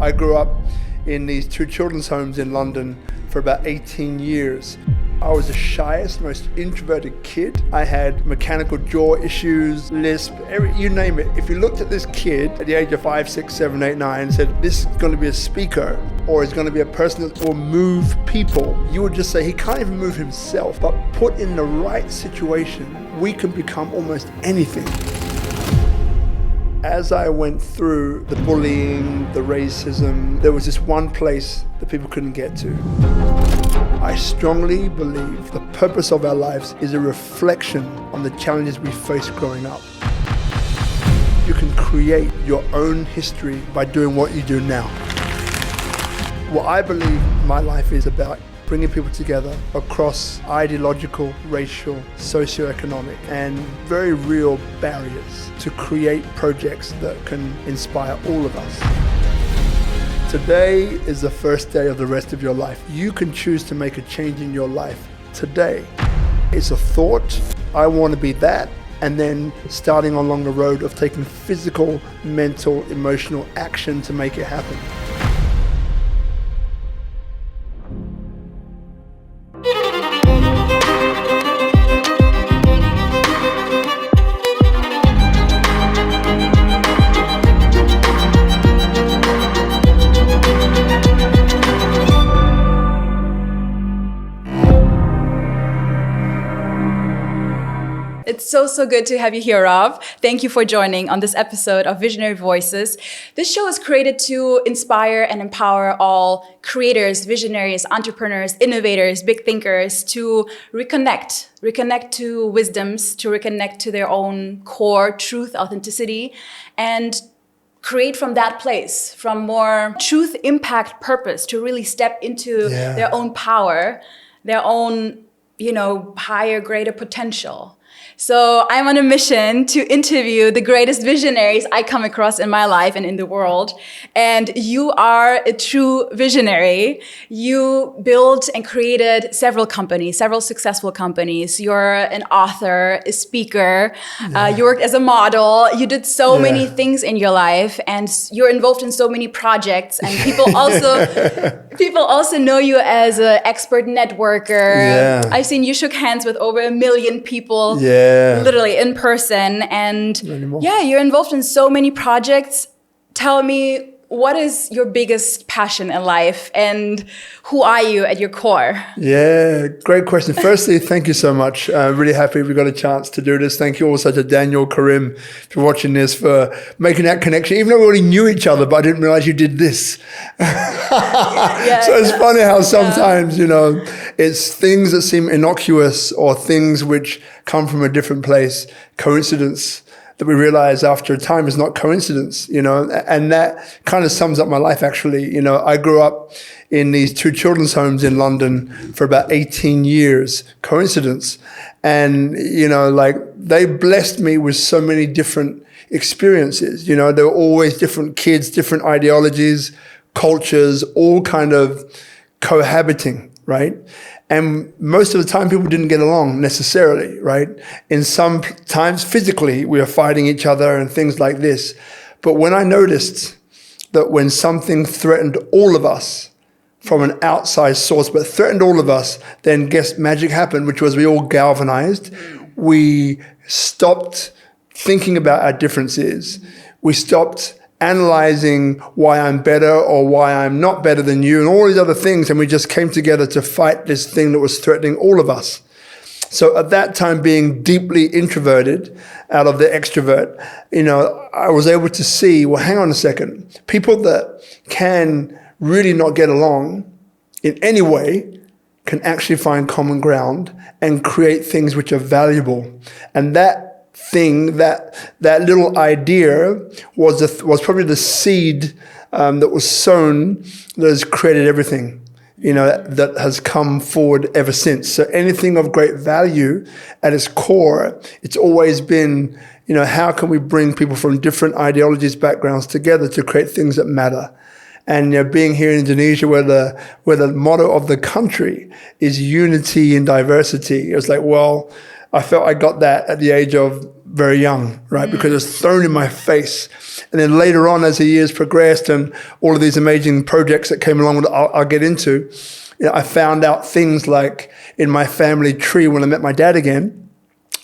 I grew up in these two children's homes in London for about 18 years. I was the shyest, most introverted kid. I had mechanical jaw issues, lisp, you name it. If you looked at this kid at the age of 5, 6, 7, 8, 9 and said, this is going to be a speaker or is going to be a person that will move people, you would just say, he can't even move himself. But put in the right situation, we can become almost anything. As I went through the bullying, the racism, there was this one place that people couldn't get to. I strongly believe the purpose of our lives is a reflection on the challenges we faced growing up. You can create your own history by doing what you do now. What I believe my life is about bringing people together across ideological, racial, socioeconomic, and very real barriers to create projects that can inspire all of us. Today is the first day of the rest of your life. You can choose to make a change in your life today. It's a thought, I want to be that, and then starting along the road of taking physical, mental, emotional action to make it happen. It's so good to have you here, Rob. Thank you for joining on this episode of Visionary Voices. This show is created to inspire and empower all creators, visionaries, entrepreneurs, innovators, big thinkers to reconnect to wisdoms, to reconnect to their own core truth, authenticity, and create from that place, from more truth, impact, purpose, to really step into their own power, their own, higher, greater potential. So I'm on a mission to interview the greatest visionaries I come across in my life and in the world. And you are a true visionary. You built and created several companies, several successful companies. You're an author, a speaker. You worked as a model. You did so many things in your life, and you're involved in so many projects. And people also know you as an expert networker. I've seen you shook hands with over 1 million people. Literally in person, and you're involved in so many projects. Tell me, what is your biggest passion in life, and who are you at your core? Yeah, great question. Firstly, thank you so much. Really happy we got a chance to do this. Thank you also to Daniel, Karim, for watching this, for making that connection. Even though we already knew each other, but I didn't realize you did this. So it's funny how sometimes, it's things that seem innocuous or things which come from a different place, coincidence, that we realize after a time is not coincidence, and that kind of sums up my life, actually. I grew up in these two children's homes in London for about 18 years, coincidence. And, they blessed me with so many different experiences. There were always different kids, different ideologies, cultures, all kind of cohabiting, right? And most of the time, people didn't get along necessarily, right? In some times, physically, we were fighting each other and things like this. But when I noticed that when something threatened all of us from an outside source, but threatened all of us, then guess magic happened, which was we all galvanized. We stopped thinking about our differences. We stopped analyzing why I'm better or why I'm not better than you and all these other things. And we just came together to fight this thing that was threatening all of us. So at that time, being deeply introverted out of the extrovert, I was able to see, well, hang on a second. People that can really not get along in any way can actually find common ground and create things which are valuable. And that thing, that little idea was probably the seed that was sown that has created everything, that has come forward ever since. So anything of great value at its core, it's always been, how can we bring people from different ideologies, backgrounds together to create things that matter? And being here in Indonesia, where the motto of the country is unity in diversity, it was like, well, I felt I got that at the age of very young, right? Because it was thrown in my face. And then later on, as the years progressed and all of these amazing projects that came along, I'll get into, I found out things like in my family tree when I met my dad again,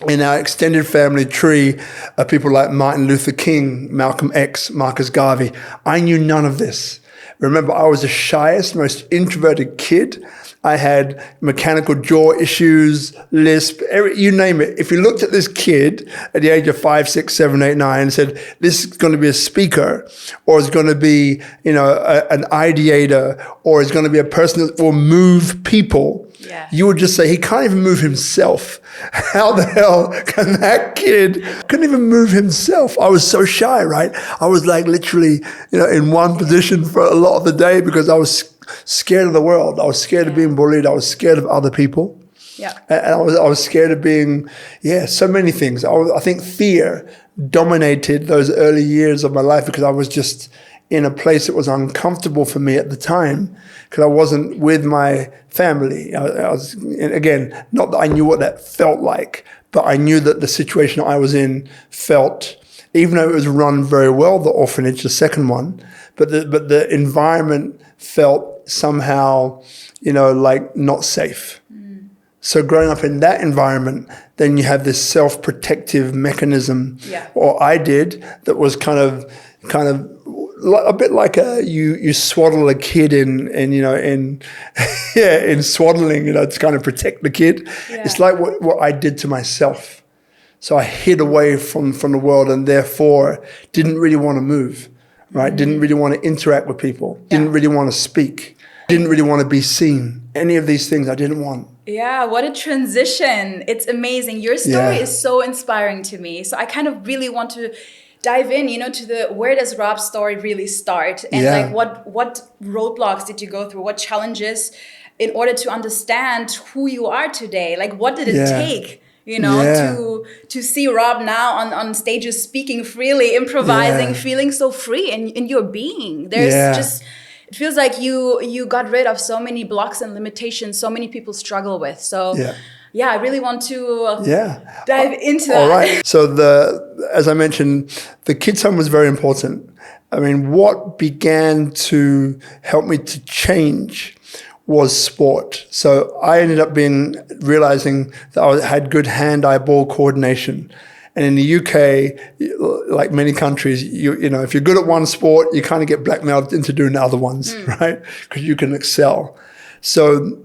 in our extended family tree are people like Martin Luther King, Malcolm X, Marcus Garvey. I knew none of this. Remember, I was the shyest, most introverted kid. I had mechanical jaw issues, lisp, you name it. If you looked at this kid at the age of 5, 6, 7, 8, 9 and said, this is going to be a speaker, or it's going to be, an ideator, or it's going to be a person that will move people, you would just say, he can't even move himself. How the hell can that kid couldn't even move himself? I was so shy, right? I was like literally, in one position for a lot of the day because I was scared of the world. I was scared of being bullied. I was scared of other people. Yeah. And I was scared of being, so many things. I think fear dominated those early years of my life because I was just in a place that was uncomfortable for me at the time because I wasn't with my family. I was, again, not that I knew what that felt like, but I knew that the situation I was in felt, even though it was run very well, the orphanage, the second one, but the environment felt somehow, like not safe. So growing up in that environment, then you have this self-protective mechanism, or I did, that was kind of a bit like you swaddle a kid in swaddling, to kind of protect the kid. Yeah. It's like what I did to myself. So I hid away from the world and therefore didn't really want to move, right? Didn't really want to interact with people. Didn't really want to speak. Didn't really want to be seen. Any of these things I didn't want. Yeah, what a transition. It's amazing. Your story is so inspiring to me. So I kind of really want to dive in, to where does Rob's story really start? And like what roadblocks did you go through? What challenges in order to understand who you are today? Like what did it take? To see Rob now on stages speaking freely, improvising, feeling so free in your being. There's it feels like you got rid of so many blocks and limitations so many people struggle with. So I really want to dive into that. All right. So as I mentioned, the kids' home was very important. I mean, what began to help me to change was sport. So I ended up realizing that I had good hand-eye ball coordination. And in the UK, like many countries, if you're good at one sport, you kind of get blackmailed into doing the other ones, right? Because you can excel. So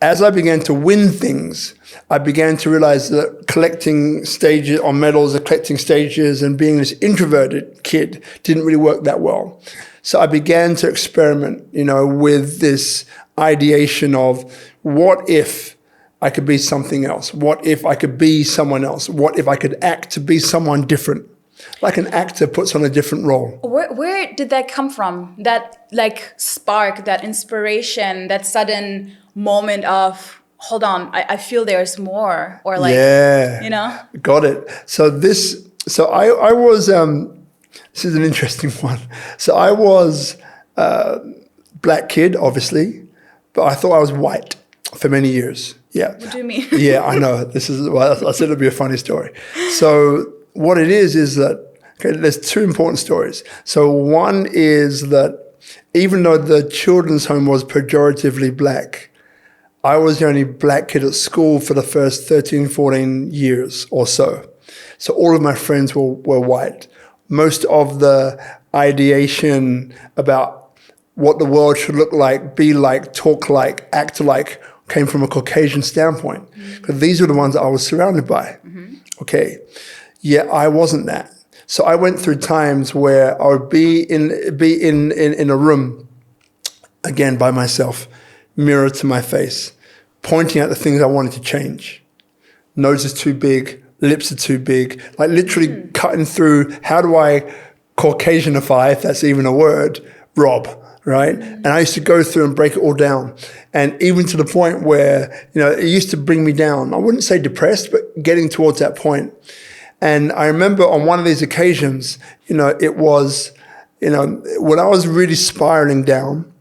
as I began to win things, I began to realize that collecting stages on medals, collecting stages and being this introverted kid didn't really work that well. So I began to experiment, with this ideation of what if I could be something else? What if I could be someone else? What if I could act to be someone different? Like an actor puts on a different role. Where did that come from? That like spark, that inspiration, that sudden moment of, hold on, I feel there's more, or like, Got it. So I was, this is an interesting one. So I was a black kid, obviously, but I thought I was white for many years. Yeah. What do you mean? Yeah, I know. I said it'd be a funny story. So what it is that, there's two important stories. So one is that even though the children's home was pejoratively black, I was the only black kid at school for the first 13, 14 years or so. So all of my friends were white. Most of the ideation about what the world should look like, be like, talk like, act like, came from a Caucasian standpoint. Because these were the ones that I was surrounded by. Okay. Yeah, I wasn't that. So I went through times where I would be in a room, again by myself, mirror to my face, pointing out the things I wanted to change. Nose is too big, lips are too big, like literally cutting through, how do I Caucasianify, if that's even a word, Rob, right? And I used to go through and break it all down. And even to the point where, it used to bring me down. I wouldn't say depressed, but getting towards that point. And I remember on one of these occasions, it was, when I was really spiraling down,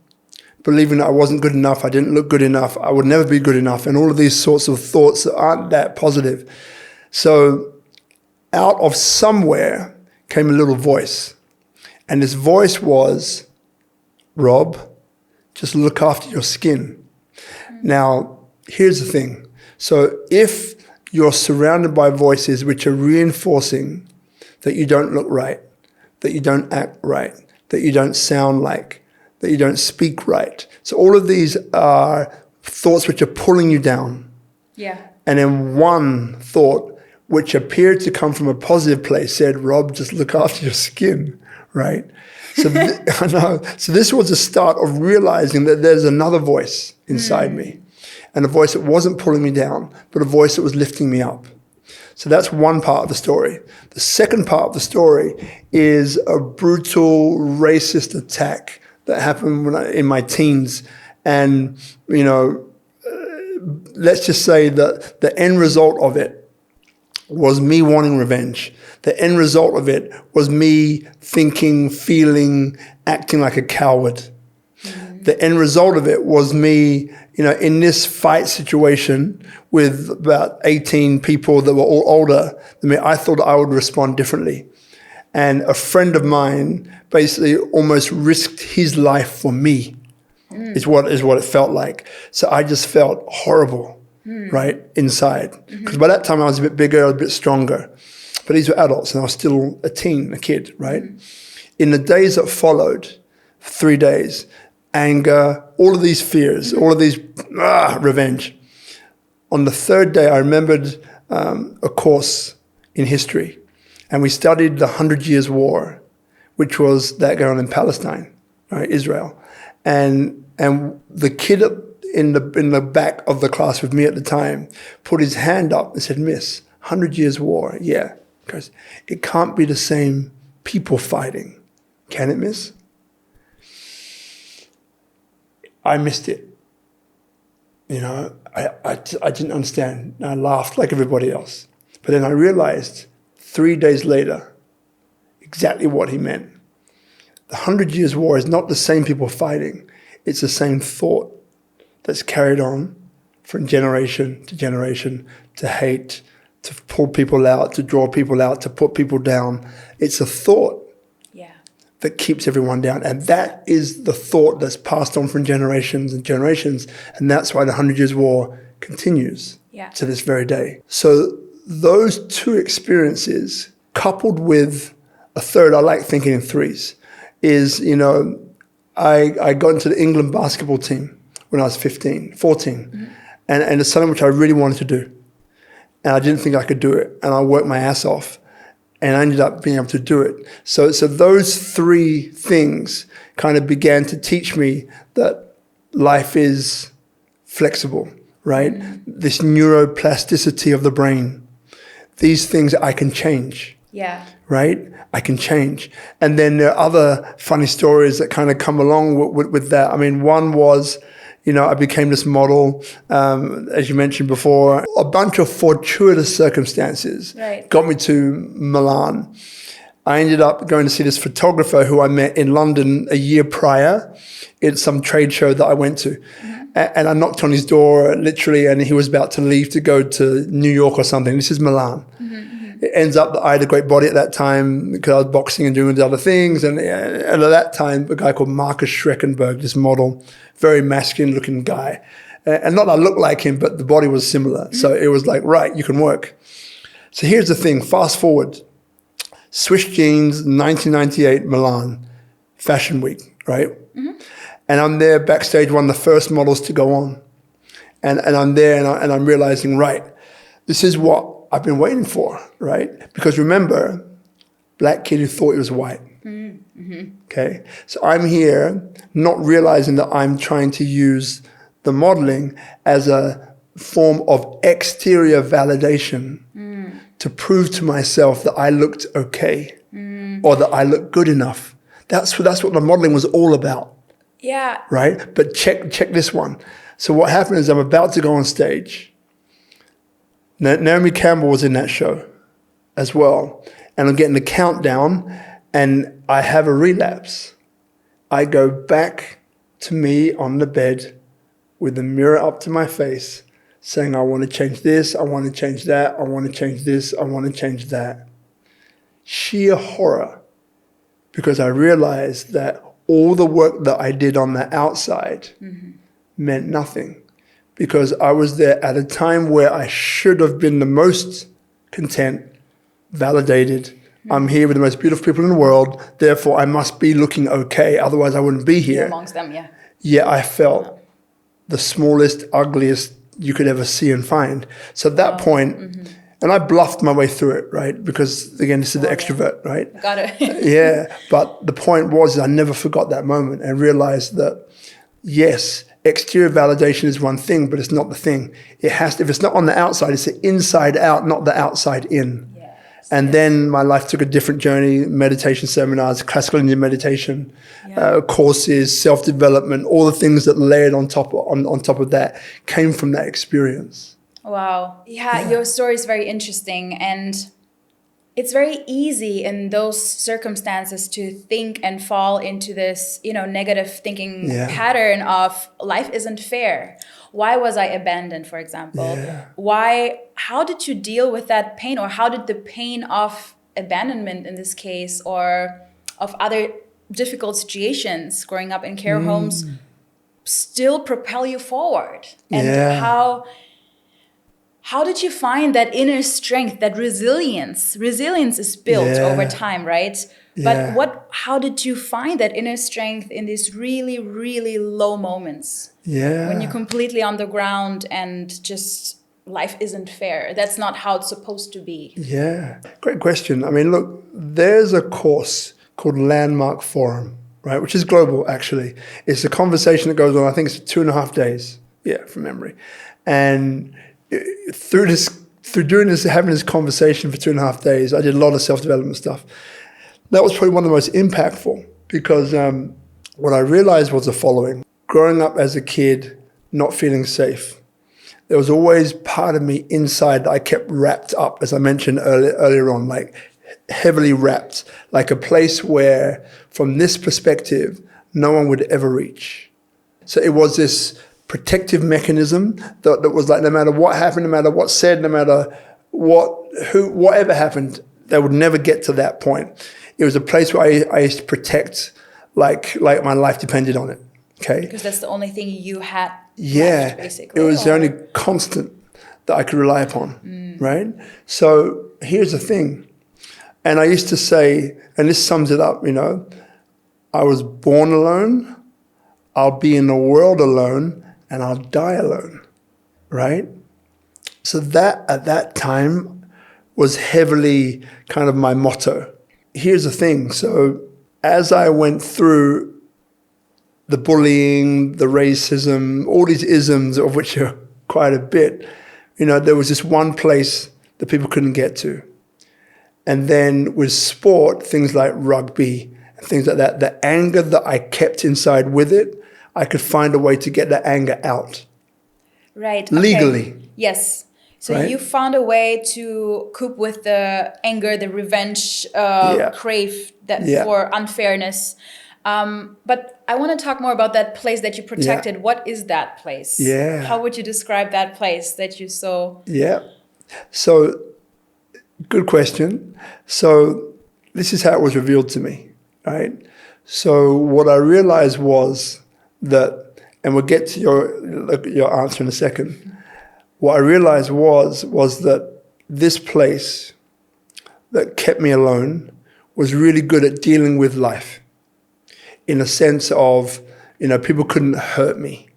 believing that I wasn't good enough, I didn't look good enough, I would never be good enough, and all of these sorts of thoughts that aren't that positive. So out of somewhere came a little voice. And this voice was, Rob, just look after your skin. Now, here's the thing. So if you're surrounded by voices which are reinforcing that you don't look right, that you don't act right, that you don't sound like, that you don't speak right. So all of these are thoughts which are pulling you down. Yeah. And then one thought, which appeared to come from a positive place, said, Rob, just look after your skin, right? So I know. So this was the start of realizing that there's another voice inside me, and a voice that wasn't pulling me down, but a voice that was lifting me up. So that's one part of the story. The second part of the story is a brutal racist attack that happened in my teens. And, let's just say that the end result of it was me wanting revenge. The end result of it was me thinking, feeling, acting like a coward. The end result of it was me, in this fight situation with about 18 people that were all older than me, I thought I would respond differently. And a friend of mine basically almost risked his life for me, is what it felt like. So I just felt horrible, right, inside. Because by that time I was a bit bigger, a bit stronger. But these were adults and I was still a teen, a kid, right? In the days that followed, 3 days, anger, all of these fears, all of these revenge. On the third day, I remembered a course in history, and we studied the 100 Years' War, which was that going on in Palestine, right, Israel, and the kid in the back of the class with me at the time put his hand up and said, "Miss, 100 Years' War, yeah, because it can't be the same people fighting, can it, miss?" I missed it. I didn't understand. I laughed like everybody else. But then I realized 3 days later exactly what he meant. The 100 Years' War is not the same people fighting. It's the same thought that's carried on from generation to hate, to pull people out, to draw people out, to put people down. It's a thought that keeps everyone down. And that is the thought that's passed on from generations and generations. And that's why the 100 Years' War continues to this very day. So those two experiences, coupled with a third, I like thinking in threes, is, I got into the England basketball team when I was 14. And it's something which I really wanted to do. And I didn't think I could do it. And I worked my ass off. And I ended up being able to do it. So those three things kind of began to teach me that life is flexible, right? This neuroplasticity of the brain. These things I can change. Yeah. Right? I can change. And then there are other funny stories that kind of come along with that. I mean, one was, I became this model, as you mentioned before. A bunch of fortuitous circumstances got me to Milan. I ended up going to see this photographer who I met in London a year prior at some trade show that I went to. And I knocked on his door, literally, and he was about to leave to go to New York or something. This is Milan. It ends up that I had a great body at that time because I was boxing and doing other things. And at that time, a guy called Marcus Schreckenberg, this model, very masculine looking guy. And not that I looked like him, but the body was similar. So it was like, right, you can work. So here's the thing, fast forward. Swiss jeans, 1998, Milan, Fashion Week, right? And I'm there backstage, one of the first models to go on. And I'm there and I'm realizing, right, this is what I've been waiting for, right? Because remember, black kid who thought he was white. Okay, so I'm here not realizing that I'm trying to use the modeling as a form of exterior validation to prove to myself that I looked okay or that I looked good enough. That's what the modeling was all about. Yeah. Right? But check this one. So what happened is I'm about to go on stage. Naomi Campbell was in that show as well. And I'm getting the countdown and I have a relapse. I go back to me on the bed with the mirror up to my face saying, I want to change this, I want to change that, I want to change this, I want to change that. Sheer horror, because I realized that all the work that I did on the outside meant nothing, because I was there at a time where I should have been the most content, validated. I'm here with the most beautiful people in the world, therefore I must be looking okay, otherwise I wouldn't be here. You're amongst them, yeah. Yet I felt the smallest, ugliest you could ever see and find. So at that point, and I bluffed my way through it, right? Because again, this is the extrovert, right? Got it. Yeah, but the point was I never forgot that moment and realized that, yes, exterior validation is one thing, but it's not the thing. It has to, if it's not on the outside, it's the inside out, not the outside in. And then my life took a different journey, meditation seminars, classical Indian meditation, courses, self-development, all the things that layered on top of that came from that experience. Wow. Yeah, your story is very interesting. And it's very easy in those circumstances to think and fall into this, negative thinking pattern of life isn't fair. Why was I abandoned, for example? Yeah. How did you deal with that pain, or how did the pain of abandonment in this case, or of other difficult situations growing up in care homes still propel you forward? And how did you find that inner strength, that resilience? Resilience is built over time, right? But how did you find that inner strength in these really, really low moments? Yeah. When you're completely on the ground and just life isn't fair. That's not how it's supposed to be. Yeah. Great question. I mean, look, there's a course called Landmark Forum, right? Which is global, actually. It's a conversation that goes on, I think it's 2.5 days. Yeah, from memory. And through doing this, having this conversation for 2.5 days, I did a lot of self-development stuff. That was probably one of the most impactful, because what I realized was the following. Growing up as a kid, not feeling safe, there was always part of me inside that I kept wrapped up, as I mentioned earlier on, like heavily wrapped, like a place where, from this perspective, no one would ever reach. So it was this protective mechanism that was like, no matter what happened, no matter what said, no matter whatever happened, they would never get to that point. It was a place where I used to protect, like my life depended on it. Okay. Because that's the only thing you had left, basically. It was the only constant that I could rely upon, right? So here's the thing. And I used to say, and this sums it up, I was born alone, I'll be in the world alone, and I'll die alone, right? So that, at that time, was heavily kind of my motto. Here's the thing. So as I went through the bullying, the racism, all these isms, of which are quite a bit, there was this one place that people couldn't get to. And then with sport, things like rugby and things like that, the anger that I kept inside with it, I could find a way to get that anger out. Right. Legally. Okay. Yes. So you found a way to cope with the anger, the revenge crave for unfairness. But I want to talk more about that place that you protected. Yeah. What is that place? Yeah. How would you describe that place that you saw? Yeah. So, good question. So, this is how it was revealed to me, right? So, what I realized was that, and we'll get to your answer in a second. What I realized was that this place that kept me alone was really good at dealing with life, in a sense of, people couldn't hurt me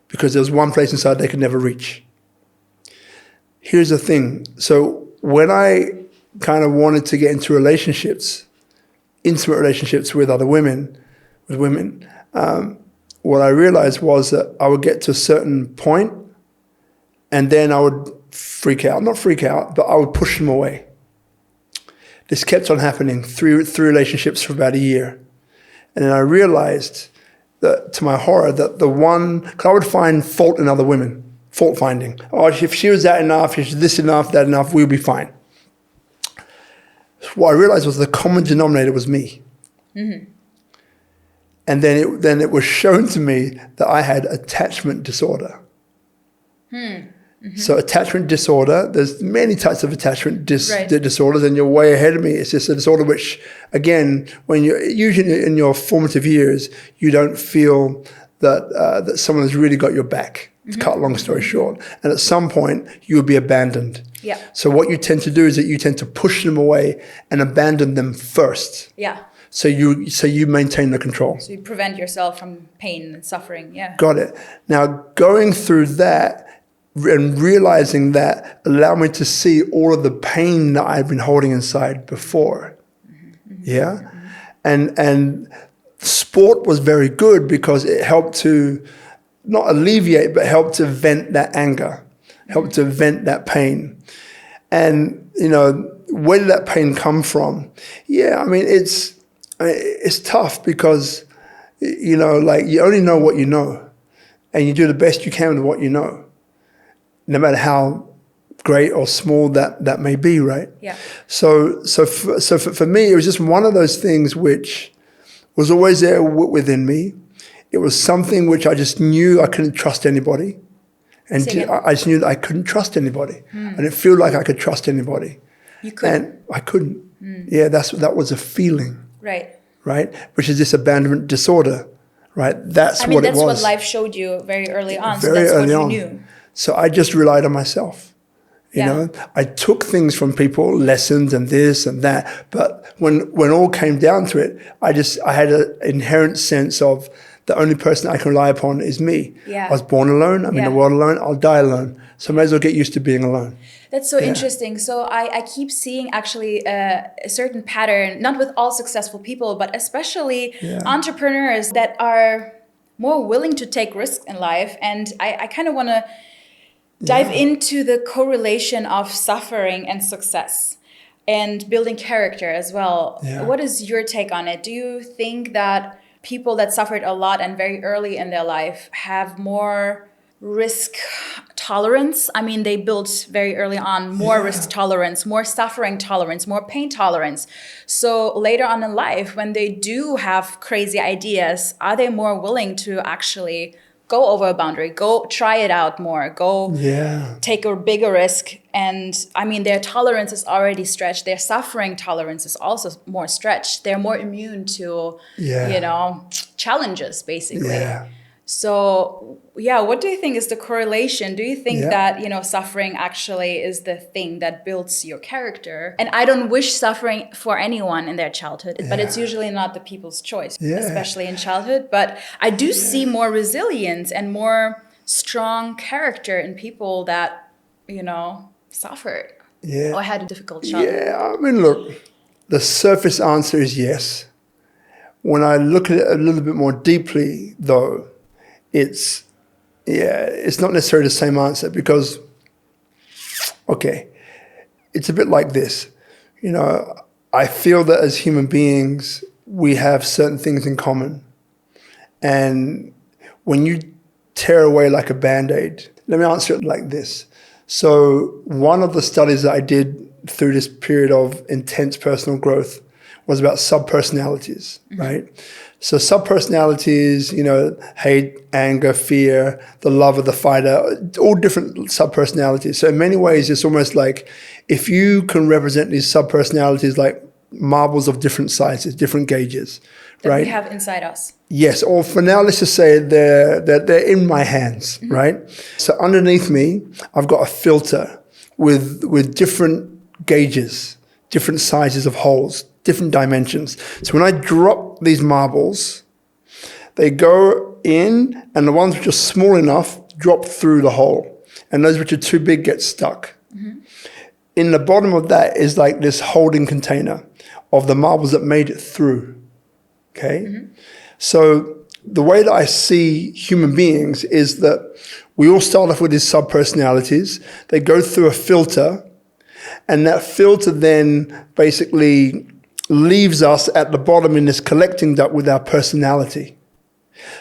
because there was one place inside they could never reach. Here's the thing. So when I kind of wanted to get into relationships, intimate relationships with other women, what I realized was that I would get to a certain point and then I would not freak out, but I would push them away. This kept on happening through relationships for about a year. And then I realized that, to my horror, that because I would find fault in other women, fault finding. Oh, if she was that enough, if she's this enough, that enough, we'll be fine. What I realized was the common denominator was me. Mm-hmm. And then it was shown to me that I had attachment disorder. So attachment disorder, there's many types of attachment disorders, and you're way ahead of me. It's just a disorder which, again, when you're usually in your formative years, you don't feel that someone has really got your back. To cut a long story short. And at some point, you will be abandoned. Yeah. So what you tend to do is that you tend to push them away and abandon them first. Yeah. So you maintain the control. So you prevent yourself from pain and suffering. Yeah. Got it. Now, going through that and realizing that allowed me to see all of the pain that I've been holding inside before. Yeah. And sport was very good because it helped to not alleviate, but help to vent that anger, help to vent that pain. And, where did that pain come from? Yeah, I mean, it's tough because, you only know what you know, and you do the best you can with what you know, no matter how great or small that may be, right? Yeah. So for me, it was just one of those things which was always there within me. It was something which I just knew I couldn't trust anybody. And I just knew that I couldn't trust anybody. I didn't feel like I could trust anybody. You couldn't? And I couldn't. Yeah, that was a feeling. Right. Right? Which is this abandonment disorder. Right? That's what it was. That's what life showed you very early on. Very so that's early what on. you knew. So I just relied on myself. You know, I took things from people, lessons and this and that. But when all came down to it, I had an inherent sense of the only person I can rely upon is me. Yeah. I was born alone. I'm in the world alone. I'll die alone. So I may as well get used to being alone. That's so interesting. So I keep seeing actually a certain pattern, not with all successful people, but especially entrepreneurs that are more willing to take risks in life. And I kind of want to dive into the correlation of suffering and success and building character as well. Yeah. What is your take on it? Do you think that people that suffered a lot and very early in their life have more risk tolerance? I mean, they built very early on more risk tolerance, more suffering tolerance, more pain tolerance. So later on in life, when they do have crazy ideas, are they more willing to actually go over a boundary, go try it out more, go take a bigger risk? And I mean, their tolerance is already stretched. Their suffering tolerance is also more stretched. They're more immune to, challenges, basically. Yeah. So, what do you think is the correlation? Do you think that, suffering actually is the thing that builds your character? And I don't wish suffering for anyone in their childhood, but it's usually not the people's choice, especially in childhood. But I do see more resilience and more strong character in people that, suffered or had a difficult childhood. Yeah, I mean, look, the surface answer is yes. When I look at it a little bit more deeply, though, it's not necessarily the same answer because, it's a bit like this. I feel that as human beings, we have certain things in common. And when you tear away like a Band-Aid, let me answer it like this. So one of the studies that I did through this period of intense personal growth was about subpersonalities, right? So subpersonalities, hate, anger, fear, the lover, the fighter, all different subpersonalities. So in many ways, it's almost like if you can represent these subpersonalities like marbles of different sizes, different gauges, that we have inside us. Yes, or for now, let's just say they're in my hands, right? So underneath me, I've got a filter with different gauges, different sizes of holes, different dimensions. So when I drop these marbles, they go in, and the ones which are small enough drop through the hole, and those which are too big get stuck. In the bottom of that is like this holding container of the marbles that made it through. Okay? So the way that I see human beings is that we all start off with these subpersonalities. They go through a filter, and that filter then basically leaves us at the bottom in this collecting duct with our personality.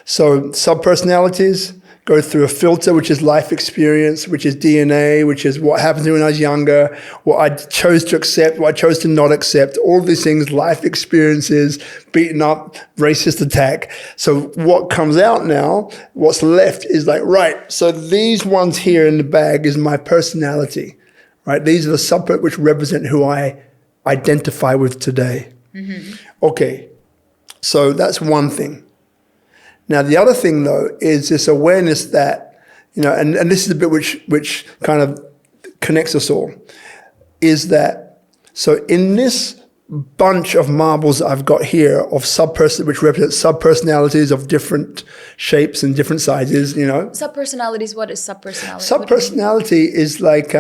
So subpersonalities go through a filter, which is life experience, which is DNA, which is what happened to me when I was younger, what I chose to accept, what I chose to not accept, all of these things, life experiences, beaten up, racist attack. So what comes out now, what's left is like, right, so these ones here in the bag is my personality, right? These are the subparts which represent who I identify with today. Okay, so that's one thing. Now, the other thing, though, is this awareness that, and this is the bit which kind of connects us all, is that, so in this bunch of marbles that I've got here of which represent subpersonalities of different shapes and different sizes, Subpersonalities, what is subpersonality? Subpersonality is like,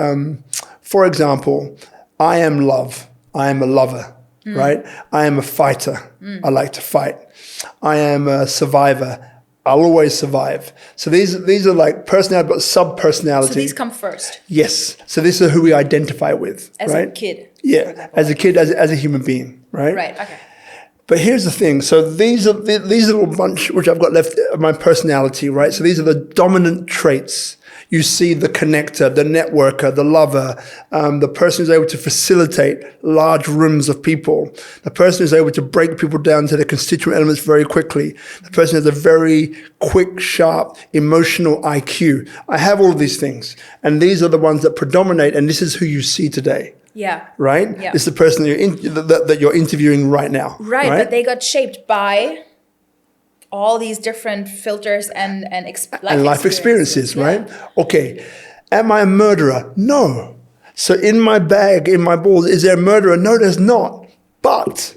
for example, I am love. I am a lover, right? I am a fighter. I like to fight. I am a survivor. I'll always survive. So these are like personality, but sub-personality. So these come first. Yes. So these are who we identify with, as right? a kid. Yeah, example, as a kid, as a human being, right? Right. Okay. But here's the thing. So these are little bunch which I've got left of my personality, right? So these are the dominant traits. You see the connector, the networker, the lover, the person who's able to facilitate large rooms of people, the person who's able to break people down to their constituent elements very quickly, the person who has a very quick, sharp, emotional IQ. I have all of these things, and these are the ones that predominate, and this is who you see today. Yeah. Right? Yeah. It's the person that you're interviewing right now. Right, but they got shaped by all these different filters and life experiences, right? Okay. Am I a murderer? No. So in my bag, in my balls, is there a murderer? No, there's not. But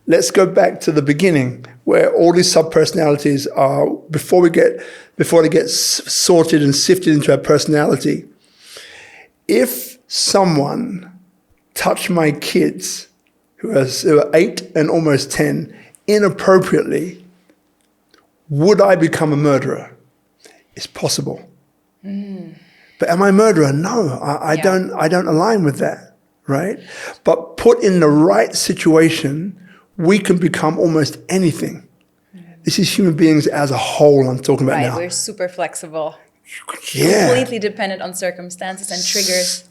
let's go back to the beginning where all these subpersonalities are, before they get sorted and sifted into our personality. If someone touched my kids who are 8 and almost 10 inappropriately, would I become a murderer? It's possible. But am I a murderer? No, I don't align with that, right? But put in the right situation, we can become almost anything. This is human beings as a whole I'm talking about now. We're super flexible. Yeah. Completely dependent on circumstances and triggers.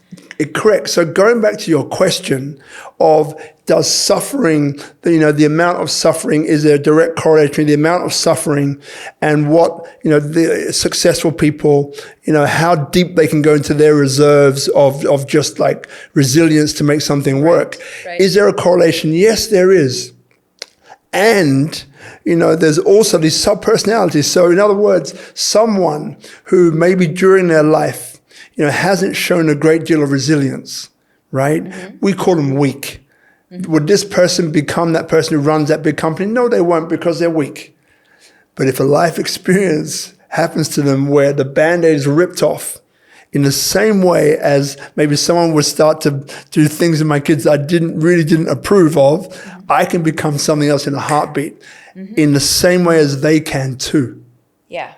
Correct. So going back to your question of does suffering, the amount of suffering, is there a direct correlation between the amount of suffering and what, the successful people, how deep they can go into their reserves of just like resilience to make something work. Right. Is there a correlation? Yes, there is. And, there's also these subpersonalities. So in other words, someone who maybe during their life, hasn't shown a great deal of resilience, right? We call them weak. Would this person become that person who runs that big company? No, they won't, because they're weak. But if a life experience happens to them where the Band-Aid is ripped off, in the same way as maybe someone would start to do things in my kids I didn't approve of, I can become something else in a heartbeat, in the same way as they can too. Yeah.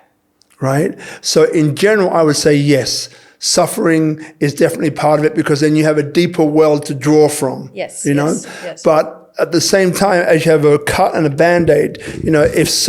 Right? So in general, I would say yes. Suffering is definitely part of it, because then you have a deeper well to draw from. Yes. Yes. But at the same time, as you have a cut and a Band-Aid, if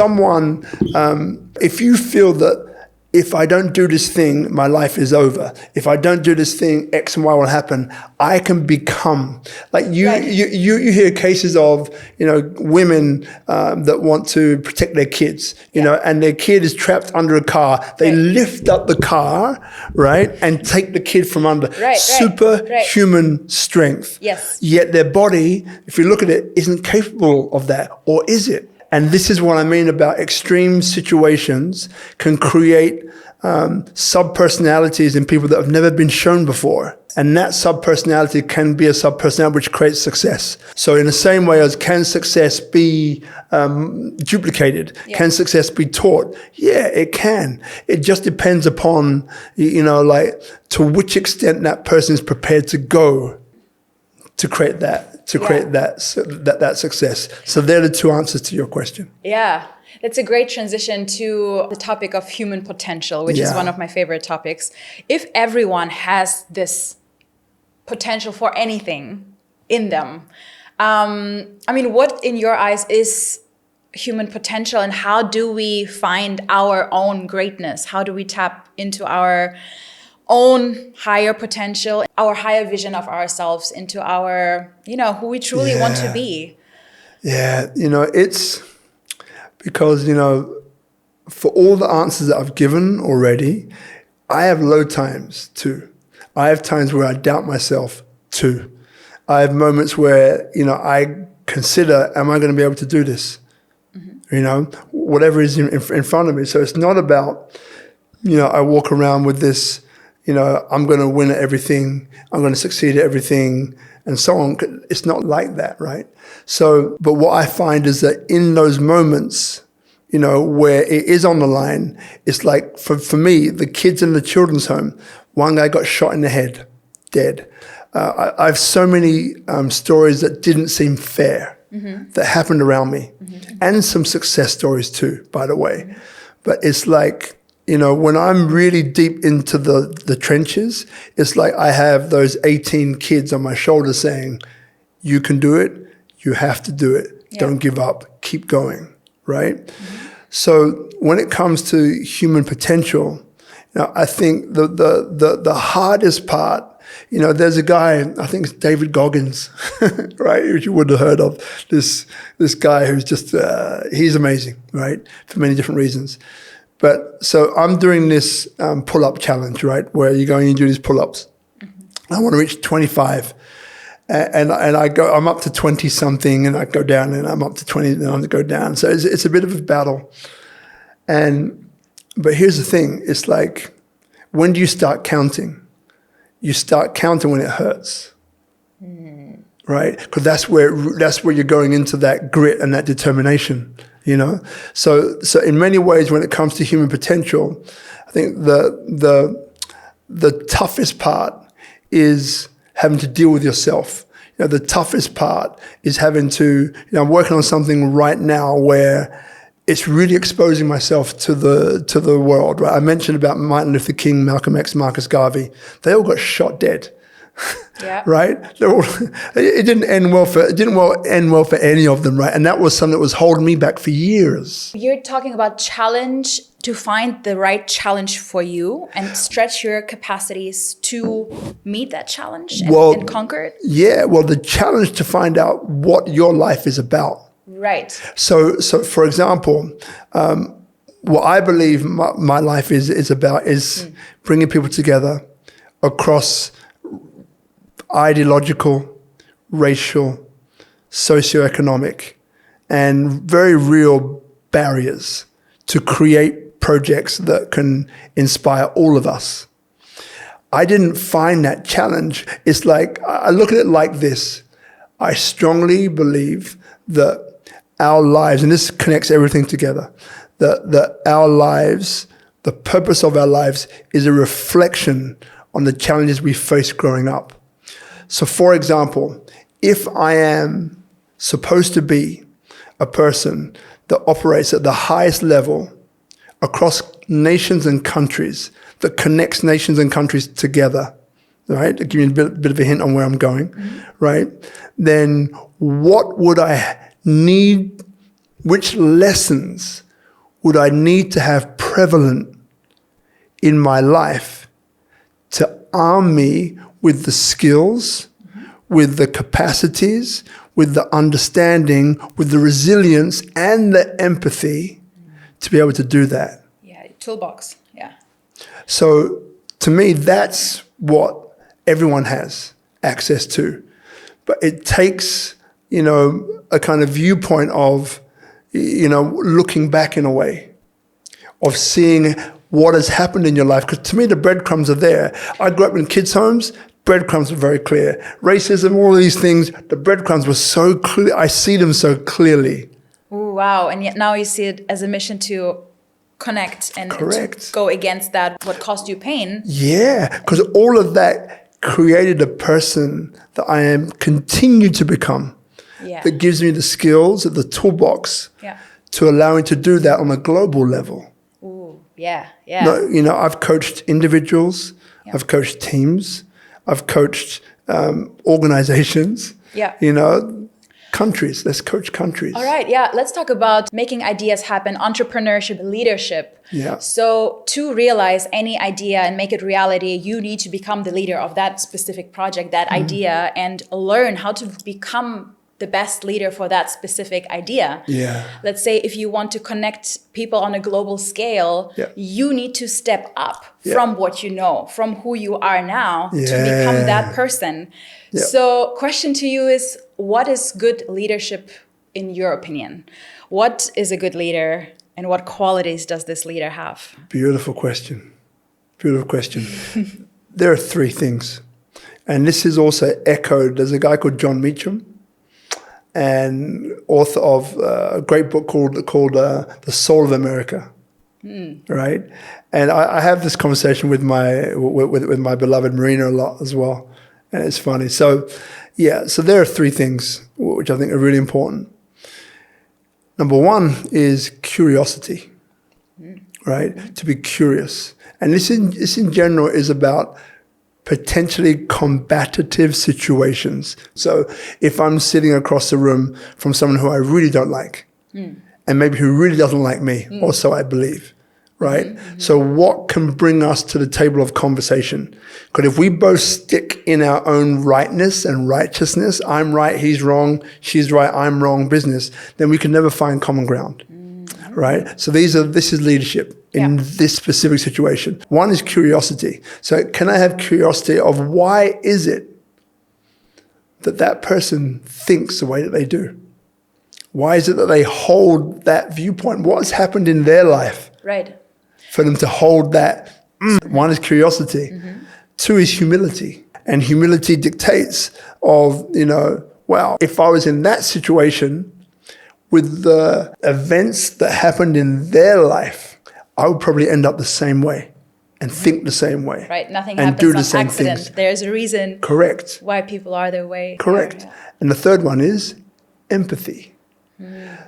you feel that if I don't do this thing, my life is over. If I don't do this thing, X and Y will happen. I can become like you hear cases of, women that want to protect their kids, and their kid is trapped under a car. They lift up the car, right, and take the kid from under. Superhuman strength. Yes. Yet their body, if you look at it, isn't capable of that, or is it? And this is what I mean about extreme situations can create sub-personalities in people that have never been shown before. And that sub-personality can be a sub-personality which creates success. So in the same way as can success be duplicated? Yeah. Can success be taught? Yeah, it can. It just depends upon, to which extent that person is prepared to go to create that. Create that success. So they're the two answers to your question. Yeah, that's a great transition to the topic of human potential, which is one of my favorite topics. If everyone has this potential for anything in them, what in your eyes is human potential, and how do we find our own greatness? How do we tap into our own higher potential, our higher vision of ourselves, into our, who we truly want to be? Yeah, it's because, for all the answers that I've given already, I have low times too. I have times where I doubt myself too. I have moments where, I consider, am I going to be able to do this? Whatever is in front of me. So it's not about, I walk around with this, I'm going to win at everything, I'm going to succeed at everything, and so on. It's not like that, right? So, but what I find is that in those moments, where it is on the line, it's like, for me, the kids in the children's home, one guy got shot in the head, dead. I have so many stories that didn't seem fair that happened around me, and some success stories too, by the way. But it's like, when I'm really deep into the trenches, it's like I have those 18 kids on my shoulder saying, you can do it, you have to do it, don't give up, keep going, right? So when it comes to human potential, I think the hardest part, there's a guy, I think it's David Goggins, right? Which you wouldn't have heard of. This guy who's just, he's amazing, right? For many different reasons. But so I'm doing this pull-up challenge, right? Where you go and you do these pull-ups. I want to reach 25. And I'm up to 20 something, and I go down, and I'm up to 20, and I go down. So it's a bit of a battle. But here's the thing. It's like, when do you start counting? You start counting when it hurts, right? Because that's where you're going into that grit and that determination, So in many ways, when it comes to human potential, I think the toughest part is having to deal with yourself. The toughest part is having to, I'm working on something right now where it's really exposing myself to the world, right? I mentioned about Martin Luther King, Malcolm X, Marcus Garvey. They all got shot dead, right? It didn't end well for any of them, right? And that was something that was holding me back for years. You're talking about challenge, to find the right challenge for you and stretch your capacities to meet that challenge and conquer it. Yeah, well, the challenge to find out what your life is about. Right. So for example, what I believe my life is about is bringing people together across ideological, racial, socioeconomic, and very real barriers to create projects that can inspire all of us. I didn't find that challenge. It's like, I look at it like this. I strongly believe that our lives, and this connects everything together, that our lives, the purpose of our lives, is a reflection on the challenges we faced growing up. So for example, if I am supposed to be a person that operates at the highest level across nations and countries, that connects nations and countries together, right? To give you a bit of a hint on where I'm going, right? Then what would I need, which lessons would I need to have prevalent in my life to arm me with the skills, with the capacities, with the understanding, with the resilience and the empathy to be able to do that? Yeah, toolbox, yeah. So to me, that's what everyone has access to. But it takes, a kind of viewpoint of, looking back in a way, of seeing what has happened in your life. Because to me, the breadcrumbs are there. I grew up in kids' homes, breadcrumbs were very clear. Racism, all these things, the breadcrumbs were so clear. I see them so clearly. Ooh, wow. And yet now you see it as a mission to connect and to go against that, what caused you pain. Yeah, because all of that created a person that I am continue to become. Yeah. That gives me the skills, the toolbox, to allow me to do that on a global level. Ooh, yeah, yeah. No, I've coached individuals, I've coached teams, I've coached organizations, countries. Let's coach countries. All right. Yeah. Let's talk about making ideas happen, entrepreneurship, leadership. Yeah. So to realize any idea and make it reality, you need to become the leader of that specific project, that idea, and learn how to become the best leader for that specific idea. Yeah. Let's say if you want to connect people on a global scale, you need to step up from what you know, from who you are now to become that person. So question to you is, what is good leadership in your opinion? What is a good leader and what qualities does this leader have? Beautiful question. Beautiful question. There are three things. And this is also echoed. There's a guy called John Meacham, and author of a great book called The Soul of America, right? And I have this conversation with my beloved Marina a lot as well, and it's funny. So there are three things which I think are really important. Number one is curiosity, right? To be curious, and this in general is about potentially combative situations. So if I'm sitting across the room from someone who I really don't like, and maybe who really doesn't like me, or so I believe, right? So what can bring us to the table of conversation? Because if we both stick in our own rightness and righteousness, I'm right, he's wrong, she's right, I'm wrong business, then we can never find common ground. Right? So this is leadership in this specific situation. One is curiosity. So can I have curiosity of why is it that person thinks the way that they do? Why is it that they hold that viewpoint? What's happened in their life for them to hold that? One is curiosity. Two is humility. And humility dictates of, wow, if I was in that situation, with the events that happened in their life, I would probably end up the same way and think the same way. Right, nothing and happens do the on same accident. Things. There's a reason Correct. why people are their way. Correct. Yeah. And the third one is empathy.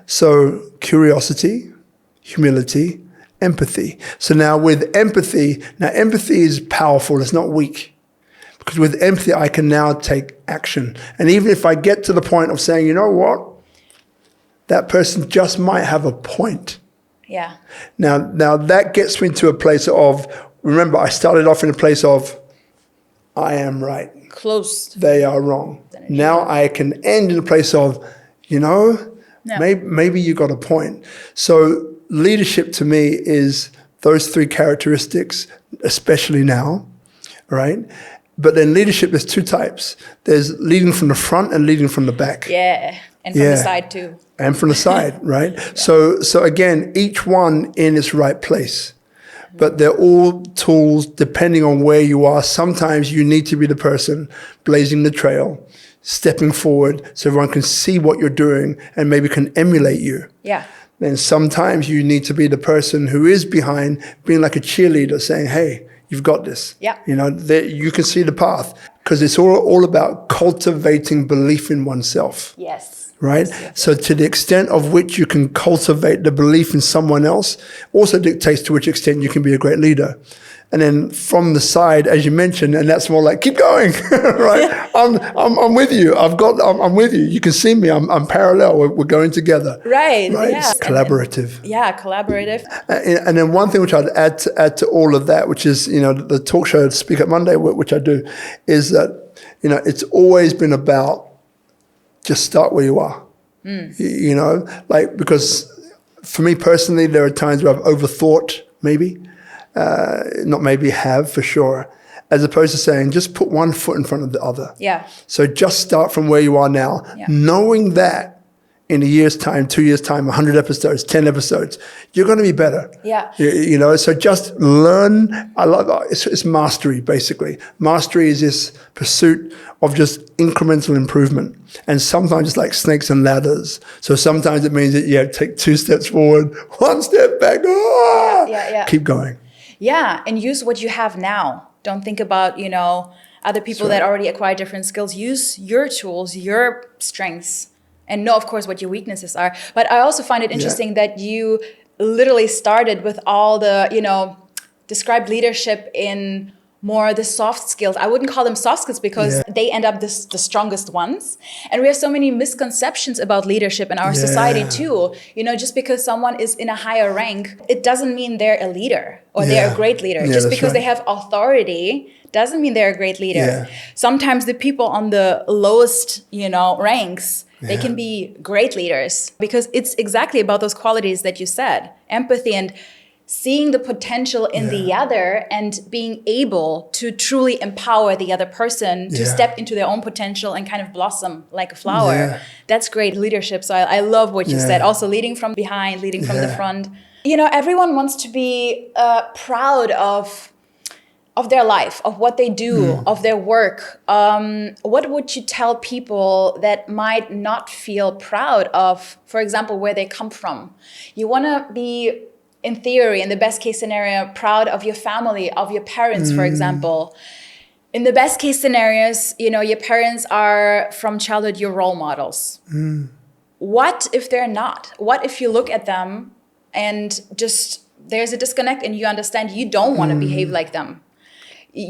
So curiosity, humility, empathy. So now with empathy is powerful, it's not weak. Because with empathy, I can now take action. And even if I get to the point of saying, you know what? That person just might have a point. Yeah. Now that gets me to a place of, remember, I started off in a place of, I am right. Close. They are wrong. Now I can end in a place of, maybe you got a point. So leadership to me is those three characteristics, especially now, right? But then leadership, there's two types. There's leading from the front and leading from the back. Yeah, and from the side too. And from the side, right? So again, each one in its right place. But they're all tools depending on where you are. Sometimes you need to be the person blazing the trail, stepping forward so everyone can see what you're doing and maybe can emulate you. Yeah. Then sometimes you need to be the person who is behind, being like a cheerleader, saying, hey, you've got this. Yeah. You can see the path. Because it's all about cultivating belief in oneself. Yes. Right? Yes. So to the extent of which you can cultivate the belief in someone else also dictates to which extent you can be a great leader. And then from the side, as you mentioned, and that's more like, keep going, right? I'm with you. I'm with you. You can see me. I'm parallel. We're going together. Right. Yeah. It's collaborative. Collaborative. And then one thing which I'd add to all of that, which is, the talk show Speak Up Monday, which I do, is that, it's always been about just start where you are. Because for me personally, there are times where I've overthought maybe. Not maybe have for sure, as opposed to saying just put one foot in front of the other. Yeah. So just start from where you are now, knowing that in a year's time, 2 years' time, 100 episodes, 10 episodes, you're going to be better. Yeah. So just learn. I love it's mastery, basically. Mastery is this pursuit of just incremental improvement. And sometimes it's like snakes and ladders. So sometimes it means that you have to take 2 steps forward, 1 step back. Keep going. Yeah, and use what you have now. Don't think about, other people that already acquired different skills. Use your tools, your strengths, and know, of course, what your weaknesses are. But I also find it interesting that you literally started with all the, described leadership in more the soft skills. I wouldn't call them soft skills because they end up the strongest ones. And we have so many misconceptions about leadership in our society too. You know, just because someone is in a higher rank, it doesn't mean they're a leader or they're a great leader. Just because they have authority doesn't mean they're a great leader. Sometimes the people on the lowest, you know, ranks, they can be great leaders because it's exactly about those qualities that you said, empathy and seeing the potential in the other and being able to truly empower the other person to step into their own potential and kind of blossom like a flower. That's great leadership. So I love what you said. Also leading from behind, leading from the front. You know, everyone wants to be proud of their life, of what they do, of their work. What would you tell people that might not feel proud of, for example, where they come from? You want to be, in theory, in the best case scenario, proud of your family, of your parents, for example. In the best case scenarios, you know, your parents are from childhood your role models. What if they're not? What if you look at them and just there's a disconnect and you understand you don't want to behave like them?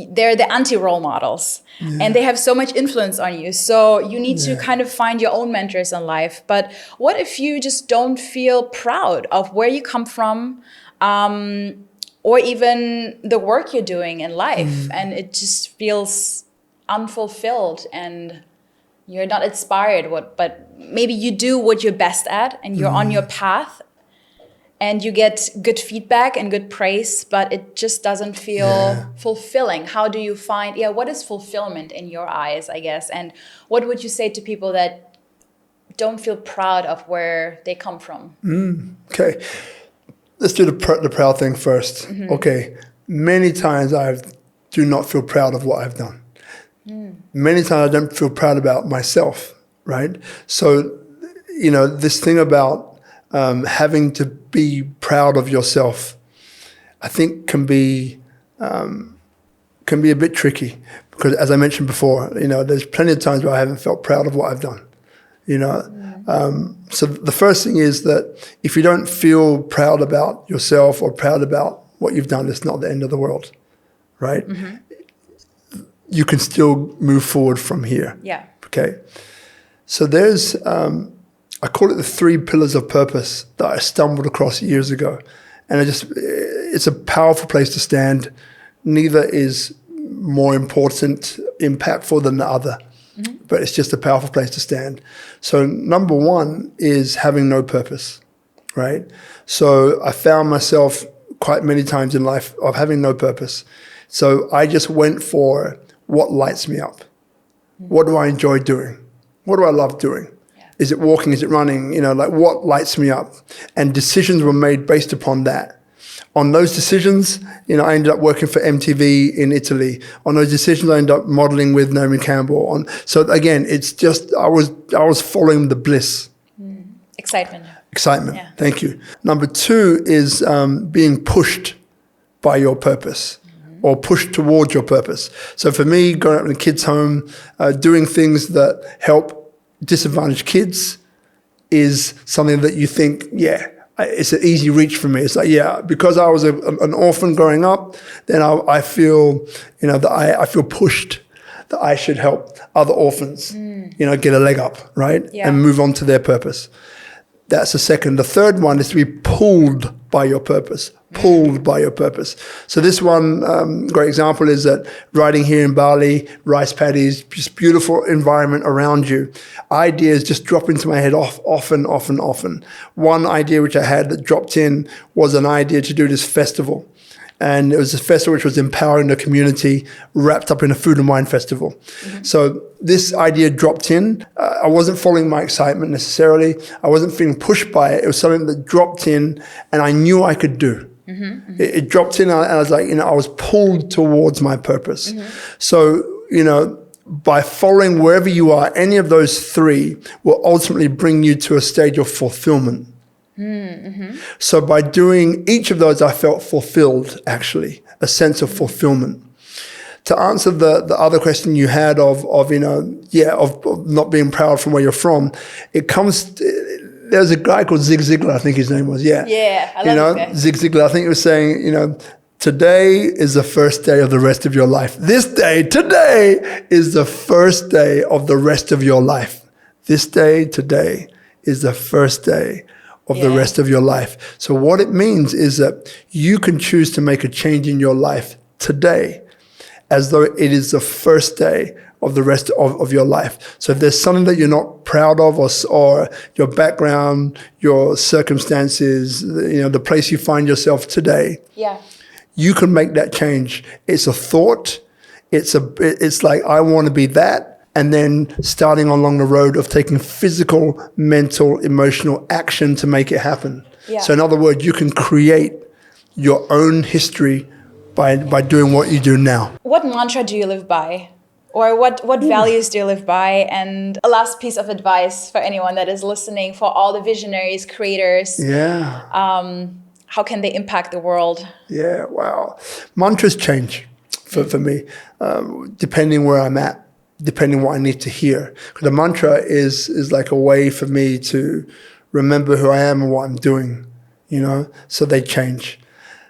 They're the anti-role models and they have so much influence on you. So you need to kind of find your own mentors in life. But what if you just don't feel proud of where you come from or even the work you're doing in life and it just feels unfulfilled and you're not inspired, but maybe you do what you're best at and you're on your path and you get good feedback and good praise, but it just doesn't feel fulfilling. How do you find, what is fulfillment in your eyes, I guess? And what would you say to people that don't feel proud of where they come from? Okay, let's do the proud thing first. Okay, many times I do not feel proud of what I've done. Many times I don't feel proud about myself, right? So, you know, this thing about having to be proud of yourself, I think can be a bit tricky because, as I mentioned before, you know, there's plenty of times where I haven't felt proud of what I've done. You know, so the first thing is that if you don't feel proud about yourself or proud about what you've done, it's not the end of the world, right? You can still move forward from here. Okay. So there's I call it the 3 pillars of purpose that I stumbled across years ago. And it's a powerful place to stand. Neither is more important, impactful than the other, but it's just a powerful place to stand. So number 1 is having no purpose, right? So I found myself quite many times in life of having no purpose. So I just went for what lights me up. What do I enjoy doing? What do I love doing? Is it walking? Is it running? You know, like what lights me up? And decisions were made based upon that. On those decisions, you know, I ended up working for MTV in Italy. On those decisions, I ended up modeling with Naomi Campbell. So again, it's just, I was following the bliss. Excitement. Thank you. Number 2 is being pushed by your purpose or pushed towards your purpose. So for me, going up in a kid's home, doing things that help disadvantaged kids is something that you think, it's an easy reach for me. It's like, because I was an orphan growing up, then I feel, you know, that I feel pushed that I should help other orphans, you know, get a leg up, right? And move on to their purpose. That's the second. The third one is to be pulled by your purpose. So this one great example is that riding here in Bali, rice paddies, just beautiful environment around you. Ideas just drop into my head often. One idea which I had that dropped in was an idea to do this festival. And it was a festival which was empowering the community, wrapped up in a food and wine festival. So this idea dropped in. I wasn't following my excitement necessarily. I wasn't feeling pushed by it. It was something that dropped in and I knew I could do. It dropped in and I was like, you know, I was pulled towards my purpose. So, you know, by following wherever you are, any of those 3 will ultimately bring you to a stage of fulfillment. So by doing each of those, I felt fulfilled, actually, a sense of fulfillment. To answer the other question you had of you know, of not being proud from where you're from, it comes, there's a guy called Zig Ziglar, I think his name was, I love you know, this guy. Zig Ziglar, I think he was saying, you know, Today is the first day of the rest of your life. This day, today, is the first day of the rest of your life. This day, today, is the first day of the rest of your life. So what it means is that you can choose to make a change in your life today as though it is the first day of the rest of your life. So if there's something that you're not proud of, or your background, your circumstances, the place you find yourself today, you can make that change. It's a thought. It's like, I want to be that. And then starting along the road of taking physical, mental, emotional action to make it happen. Yeah. So in other words, you can create your own history by doing what you do now. What mantra do you live by? Or what values do you live by? And a last piece of advice for anyone that is listening, for all the visionaries, creators. How can they impact the world? Yeah, wow. Mantras change for me, depending where I'm at, depending what I need to hear. The mantra is like a way for me to remember who I am and what I'm doing, so they change.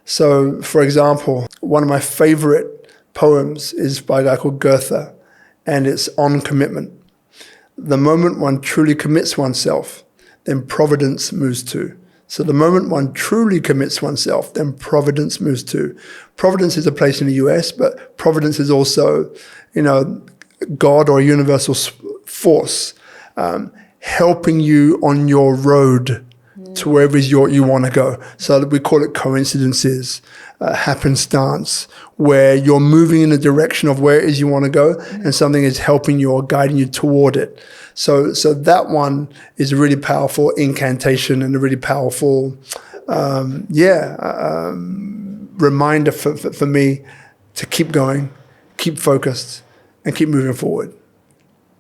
So, for example, one of my favorite poems is by a guy called Goethe, and it's on commitment. The moment one truly commits oneself, then providence moves too. So the moment one truly commits oneself, then providence moves too. Providence is a place in the US, but providence is also, God or a universal force helping you on your road to wherever you want to go. So we call it coincidences, happenstance, where you're moving in the direction of where it is you want to go, and something is helping you or guiding you toward it. So that one is a really powerful incantation and a really powerful, reminder for me to keep going, keep focused, and keep moving forward.